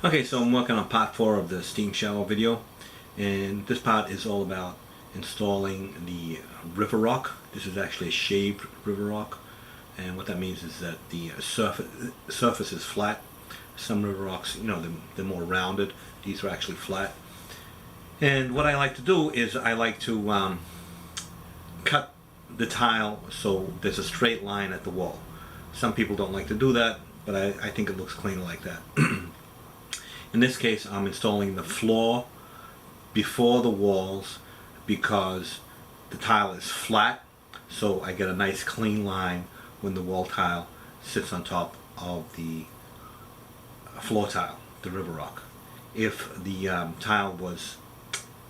Okay, so I'm working on part 4 of the steam shower video, and this part is all about installing the river rock. This is actually a shaved river rock, and what that means is that the surface is flat. Some river rocks, you know, they're more rounded. These are actually flat. And what I like to do is I like to cut the tile so there's a straight line at the wall. Some people don't like to do that, but I think it looks cleaner like that. In this case, I'm installing the floor before the walls because the tile is flat, so I get a nice clean line when the wall tile sits on top of the floor tile, the river rock. If the tile was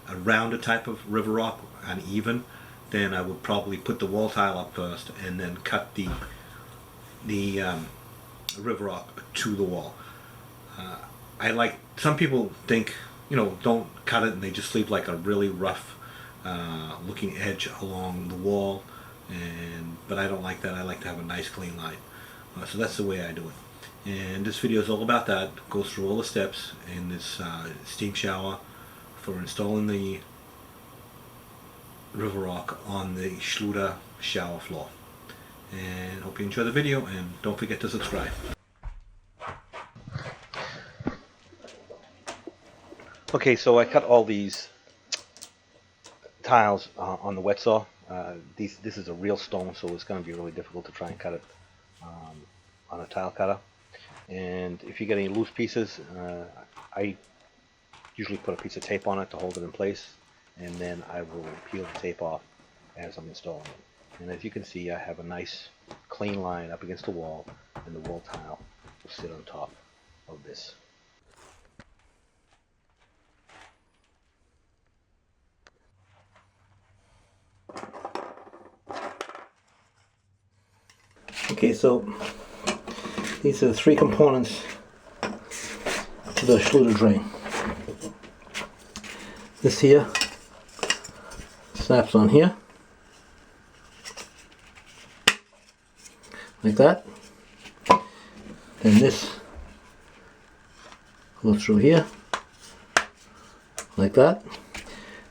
a rounded type of river rock, uneven, then I would probably put the wall tile up first and then cut the river rock to the wall. Some people think, you know, don't cut it and they just leave like a really rough looking edge along the wall, but I don't like that. I like to have a nice clean line. So that's the way I do it. And this video is all about that. It goes through all the steps in this steam shower for installing the river rock on the Schluter shower floor. And hope you enjoy the video, and don't forget to subscribe. Okay, so I cut all these tiles on the wet saw. This is a real stone, so it's going to be really difficult to try and cut it on a tile cutter. And if you get any loose pieces, I usually put a piece of tape on it to hold it in place, and then I will peel the tape off as I'm installing it. And as you can see, I have a nice clean line up against the wall, and the wall tile will sit on top of this. Okay, so these are the 3 components to the Schluter drain. This here snaps on here, like that. Then this goes through here, like that.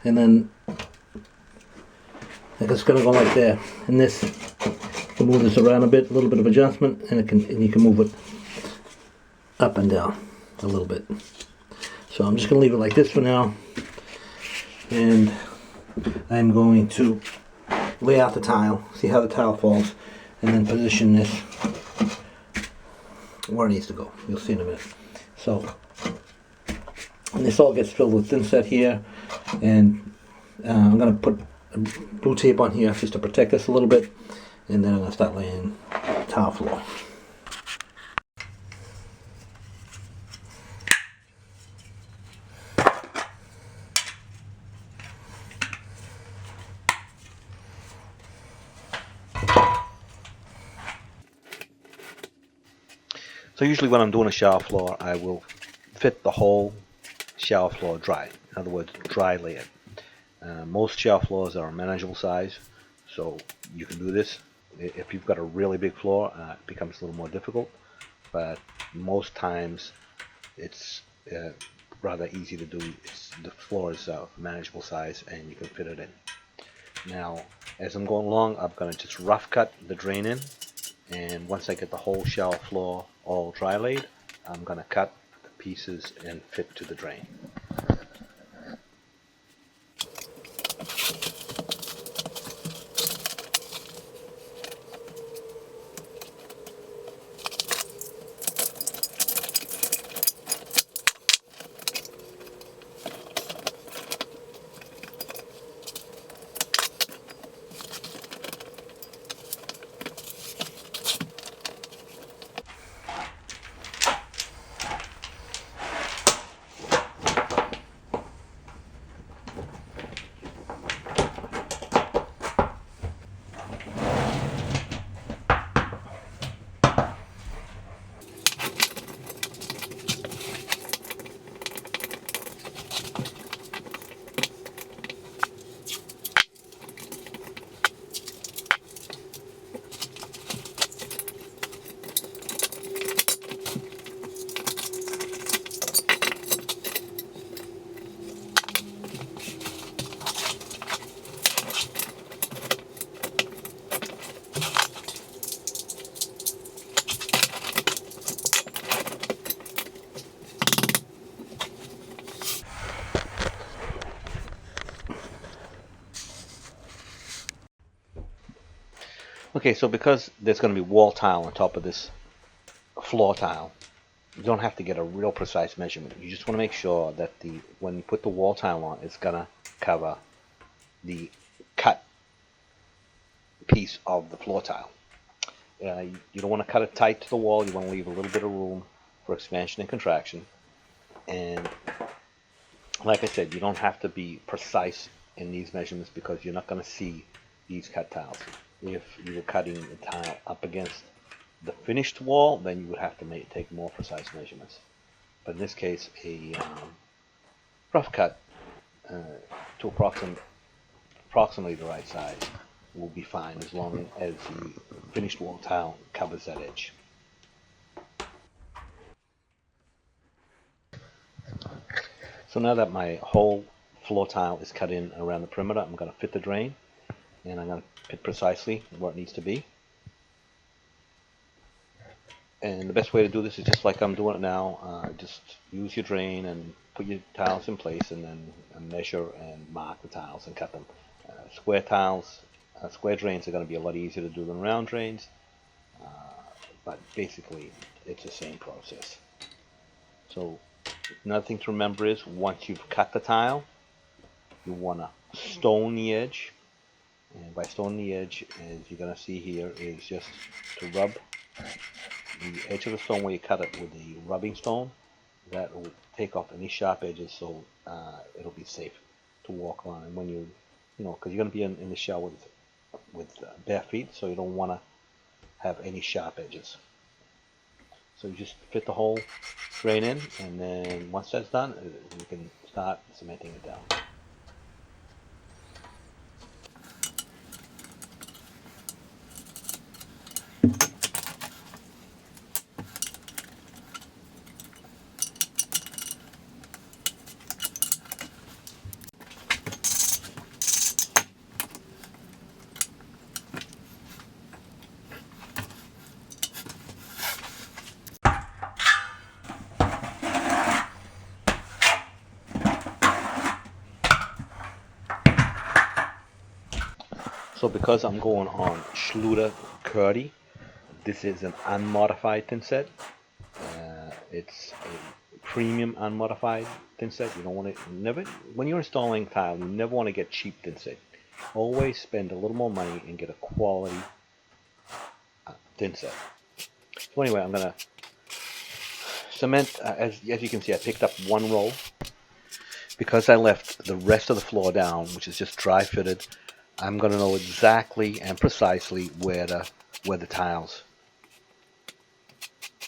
And then it's going to go like there. And this, you can move this around a bit, a little bit of adjustment, and you can move it up and down a little bit. So I'm just going to leave it like this for now, and I'm going to lay out the tile, see how the tile falls, and then position this where it needs to go. You'll see in a minute. So, and this all gets filled with thinset here, and I'm going to put blue tape on here just to protect this a little bit, and then I'm going to start laying tile floor. So usually when I'm doing a shower floor, I will fit the whole shower floor dry. In other words, dry lay it. Most shower floors are a manageable size, so you can do this. If you've got a really big floor, it becomes a little more difficult, but most times it's rather easy to do. The floor is a manageable size and you can fit it in. Now, as I'm going along, I'm going to just rough cut the drain in, and once I get the whole shower floor all dry laid, I'm going to cut the pieces and fit to the drain. Okay, so because there's going to be wall tile on top of this floor tile, you don't have to get a real precise measurement. You just want to make sure that when you put the wall tile on, it's going to cover the cut piece of the floor tile. You don't want to cut it tight to the wall. You want to leave a little bit of room for expansion and contraction. And like I said, you don't have to be precise in these measurements because you're not going to see these cut tiles. If you were cutting the tile up against the finished wall, then you would have to take more precise measurements. But in this case, a rough cut to approximately the right size will be fine as long as the finished wall tile covers that edge. So now that my whole floor tile is cut in around the perimeter, I'm going to fit the drain, and I'm going to fit precisely where it needs to be. And the best way to do this is just like I'm doing it now. Just use your drain and put your tiles in place, and then measure and mark the tiles and cut them. Square drains are going to be a lot easier to do than round drains, but basically it's the same process. So another thing to remember is once you've cut the tile, you want to stone the edge. And by stone the edge, as you're going to see here, is just to rub the edge of the stone where you cut it with the rubbing stone. That will take off any sharp edges, so it'll be safe to walk on. And when because you're going to be in the shell with bare feet, so you don't want to have any sharp edges. So you just fit the whole drain in, and then once that's done, you can start cementing it down. So because I'm going on Schluter Curdy, this is an unmodified thinset. It's a premium unmodified thinset. You don't want to when you're installing tile, you never want to get cheap thinset. Always spend a little more money and get a quality thinset. So anyway, I'm gonna cement. As you can see, I picked up one roll because I left the rest of the floor down, which is just dry fitted. I'm going to know exactly and precisely where the tiles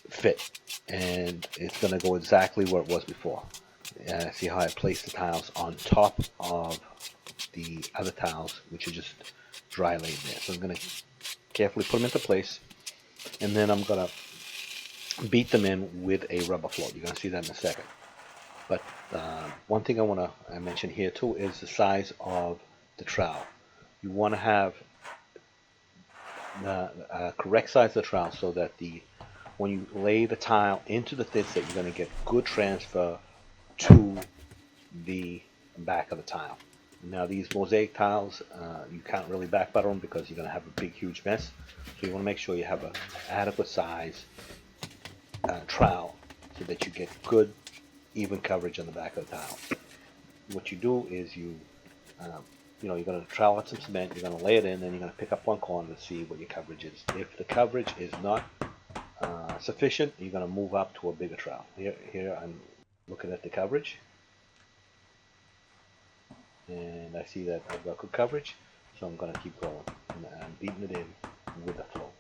fit, and it's going to go exactly where it was before. See how I placed the tiles on top of the other tiles, which are just dry laid there. So I'm going to carefully put them into place, and then I'm going to beat them in with a rubber float. You're going to see that in a second. But one thing I want to mention here too is the size of the trowel. You want to have the correct size of the trowel so that when you lay the tile into the thinset, you're going to get good transfer to the back of the tile. Now these mosaic tiles, you can't really back butter them because you're going to have a big huge mess. So you want to make sure you have an adequate size trowel so that you get good even coverage on the back of the tile. What you do is you're going to trowel out some cement, you're going to lay it in, and you're going to pick up one corner to see what your coverage is. If the coverage is not sufficient, you're going to move up to a bigger trowel. Here I'm looking at the coverage, and I see that I've got good coverage, so I'm going to keep going. And I'm beating it in with the flow.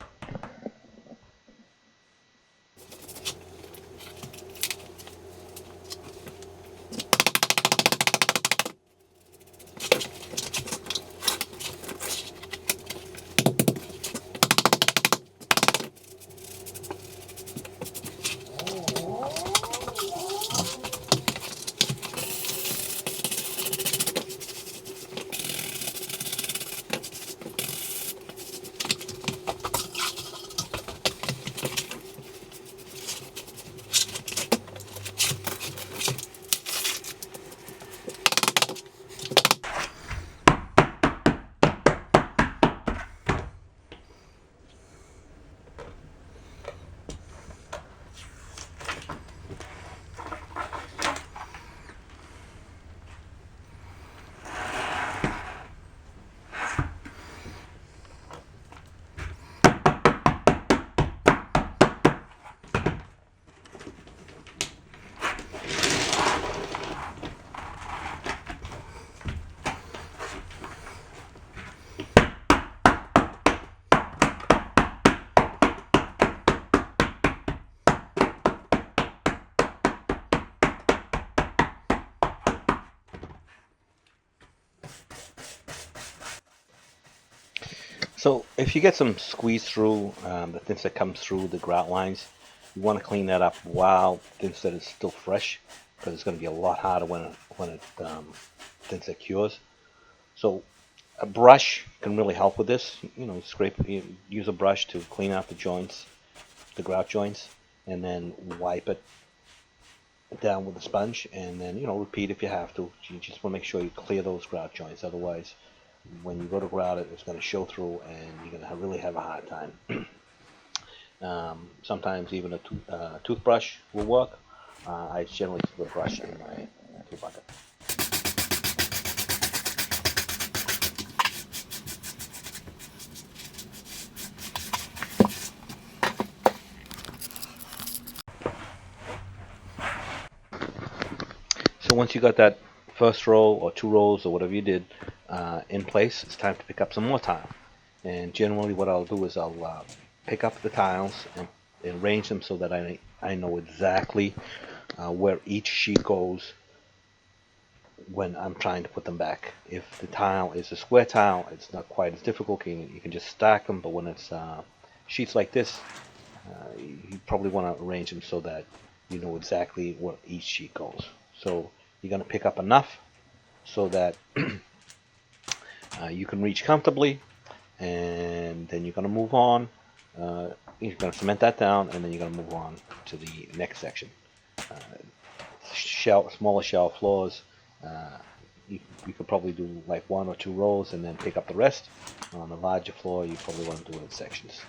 So if you get some squeeze through, the thinset comes through the grout lines, you want to clean that up while thinset is still fresh, because it's going to be a lot harder when it thinset cures. So a brush can really help with this. You know, use a brush to clean out the joints, the grout joints, and then wipe it down with a sponge, and then repeat if you have to. You just want to make sure you clear those grout joints. Otherwise, when you go to grout it, it's going to show through, and you're going to really have a hard time. Sometimes even a toothbrush will work. I generally use the brush in my tool bucket. So once you got that first row or 2 rows or whatever you did in place, it's time to pick up some more tile. And generally what I'll do is I'll pick up the tiles and arrange them so that I know exactly where each sheet goes when I'm trying to put them back. If the tile is a square tile, it's not quite as difficult. You can just stack them, but when it's sheets like this, you probably want to arrange them so that you know exactly where each sheet goes. So you're going to pick up enough so that you can reach comfortably, and then you're going to move on. You're going to cement that down, and then you're going to move on to the next section. Smaller shell floors, you could probably do like 1 or 2 rows and then pick up the rest. On a larger floor, you probably want to do it in sections.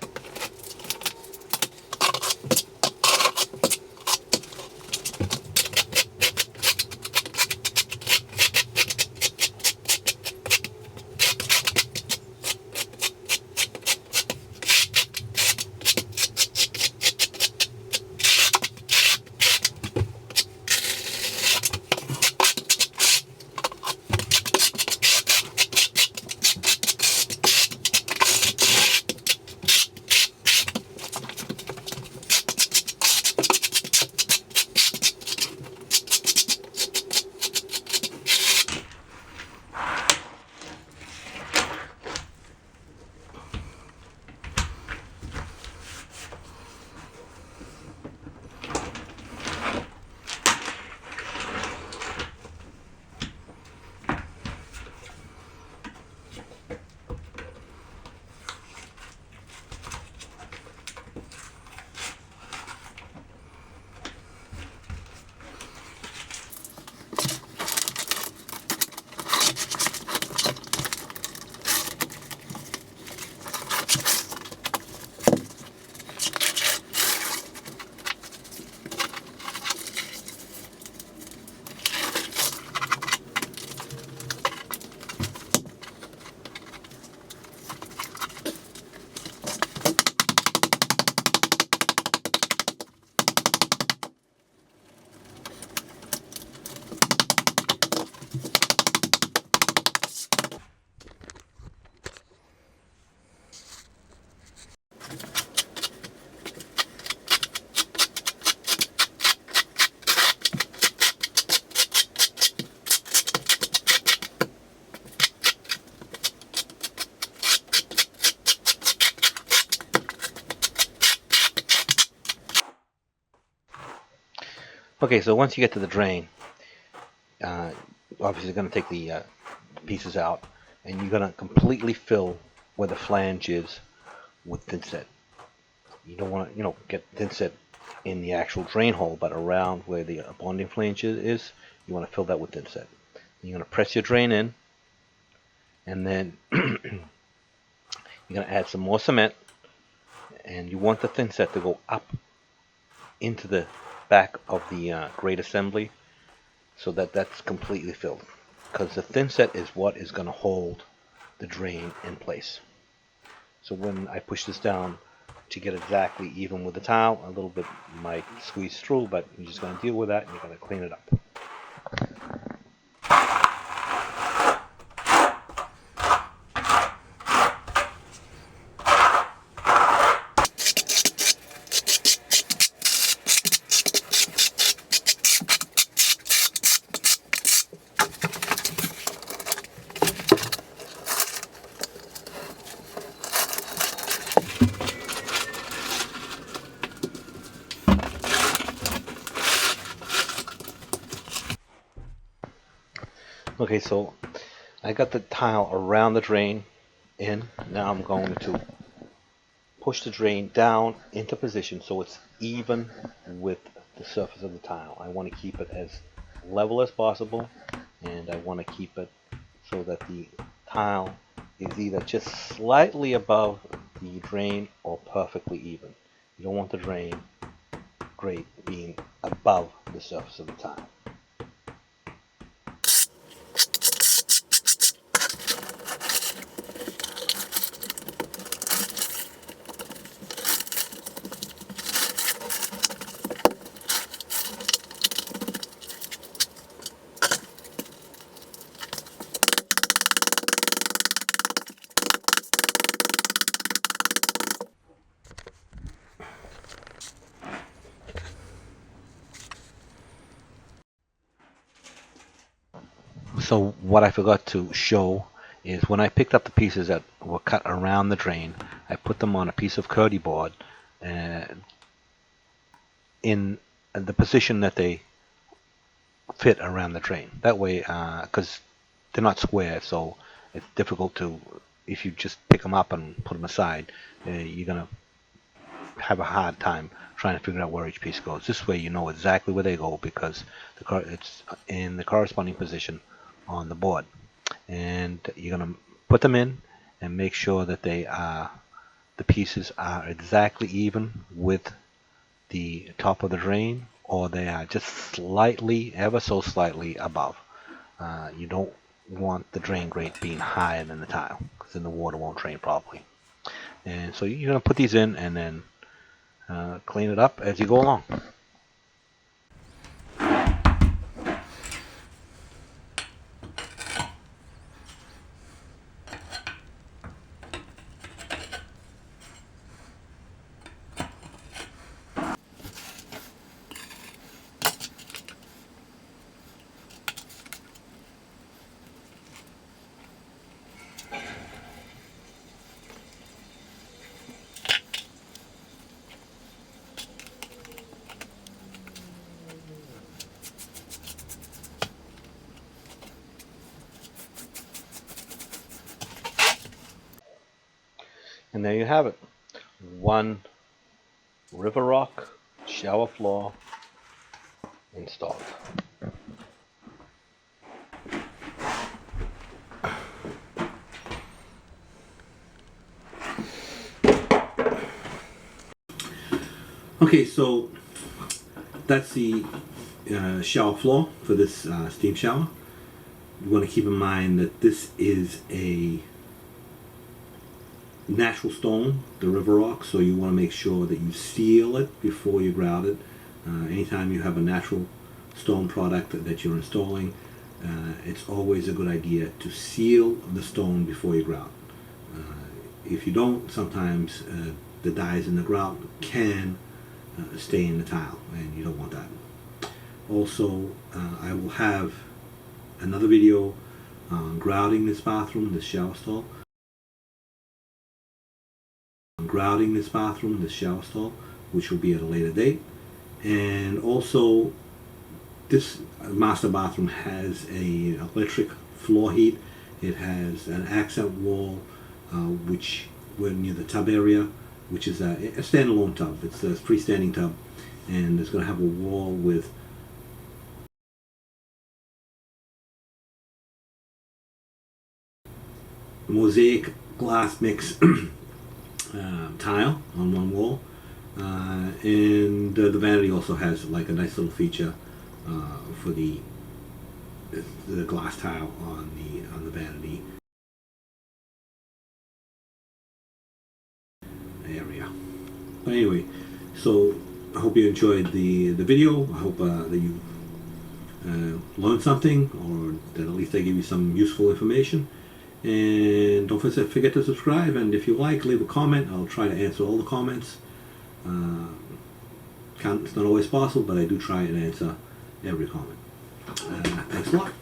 Okay, so once you get to the drain, obviously you're going to take the pieces out, and you're going to completely fill where the flange is with thinset. You don't want to, get thinset in the actual drain hole, but around where the bonding flange is, you want to fill that with thinset. You're going to press your drain in, and then you're going to add some more cement, and you want the thinset to go up into the back of the grate assembly so that that's completely filled, because the thinset is what is going to hold the drain in place. So when I push this down to get exactly even with the tile, a little bit might squeeze through, but you're just going to deal with that, and you're going to clean it up. Okay, so I got the tile around the drain in. Now I'm going to push the drain down into position so it's even with the surface of the tile. I want to keep it as level as possible, and I want to keep it so that the tile is either just slightly above the drain or perfectly even. You don't want the drain grate being above the surface of the tile. So what I forgot to show is when I picked up the pieces that were cut around the drain, I put them on a piece of curdy board in the position that they fit around the drain. That way, because they're not square, so it's difficult to, if you just pick them up and put them aside, you're going to have a hard time trying to figure out where each piece goes. This way you know exactly where they go because it's in the corresponding position on the board. And you're going to put them in and make sure that the pieces are exactly even with the top of the drain, or they are just slightly, ever so slightly above. You don't want the drain grate being higher than the tile because then the water won't drain properly. And so you're going to put these in and then clean it up as you go along. And there you have it. One river rock shower floor installed. Okay, so that's the shower floor for this steam shower. You want to keep in mind that this is a natural stone, the river rock, so you want to make sure that you seal it before you grout it. Anytime you have a natural stone product that you're installing, it's always a good idea to seal the stone before you grout. If you don't, sometimes the dyes in the grout can stay in the tile, and you don't want that. Also, I will have another video on grouting this bathroom, this shower stall. Which will be at a later date. And also, this master bathroom has a electric floor heat. It has an accent wall, which we're near the tub area, which is a standalone tub. It's a freestanding tub, and it's going to have a wall with mosaic glass mix tile on one wall, and the vanity also has like a nice little feature for the glass tile on the vanity area. But anyway, so I hope you enjoyed the video. I hope that you learned something, or that at least I give you some useful information. And don't forget to subscribe, and if you like, leave a comment. I'll try to answer all the comments. It's not always possible, but I do try and answer every comment. Thanks a lot.